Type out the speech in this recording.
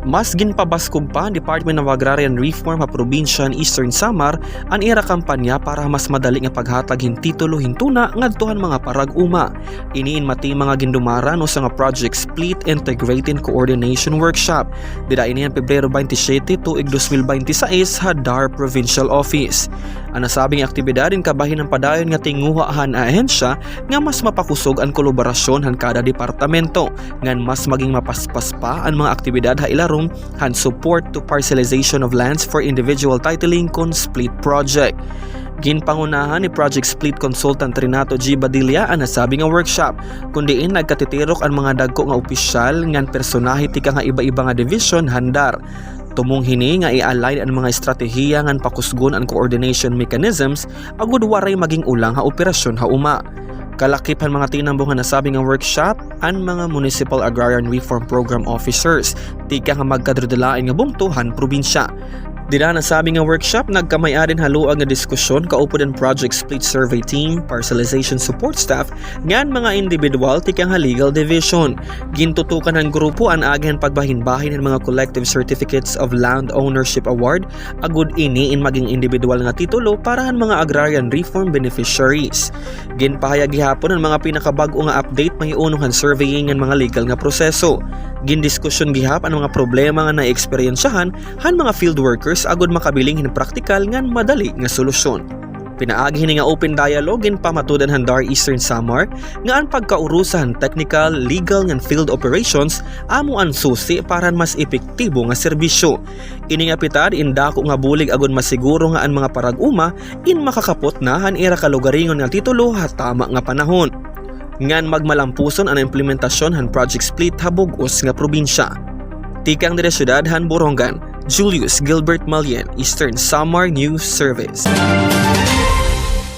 Mas ginpabaskog pa ang Department of Agrarian Reform sa probinsya ng Eastern Samar ang ira kampanya para mas madali nga paghatag hin titulo hintuna ngadtuhan mga parag-uma. Iniin mati mga gindumaran usa nga Project Split Integrated Coordination Workshop. Dira ini ang Pebrero 27 tuig 2026 sa DAR Provincial Office. Ang nasabing aktibidad in kabahin ng padayon nga tinguhaan a ahensya nga mas mapakusog ang kolaborasyon han kada departamento ngan mas maging mapaspas pa ang mga aktibidad ha ilarom han support to parcelization of lands for individual titling kon split project. Ginpangunahan ni Project Split Consultant Renato G. Badilla ang nasabi nga workshop kundiin nagkatitirok ang mga dagko nga opisyal ngan personahe tika nga iba-iba nga division handar. Tumong hini nga i-align ang mga estratehiya ngan pakusgon ang coordination mechanisms agud waray maging ulang ha operasyon ha uma. Kalakip han mga tinambong nga nasabi nga workshop ang mga Municipal Agrarian Reform Program Officers tika nga magkadrodelain nga bungtuhan probinsya. Dira nasabi nga workshop nagkamay-arin haluag nga diskusyon kaupod ang Project Split Survey Team, Parcelization Support Staff ngan mga individual tikang legal division. Gintutukan ang grupo ang agihan pagbahin-bahin ng mga Collective Certificates of Land Ownership Award agud ini in maging individual nga titulo para ang mga agrarian reform beneficiaries. Ginpahayag gihapon ang mga pinakabag-o nga update mahiunuhan surveying ng mga legal nga proseso. Gindiskusyon gihap ang mga problema nga na-eksperyensyahan han mga field workers agud makabiling hin praktikal ngan madali nga solusyon. Pinaagi nga open dialogue in pamatudan han DAR Eastern Samar nga ang pagkaurusan technical, legal ngan field operations amo ang susi para mas epektibo nga serbisyo. Ini nga pitad indako nga bulig agud masiguro nga ang mga parag-uma in makakapot na han ira kalugaringon nga titulo ha tama nga panahon. Ngan magmalampuson ang implementasyon han Project Split habog-os nga probinsya. Tikang dire syudad han Borongan, Julius Gilbert Malien, Eastern Samar News Service.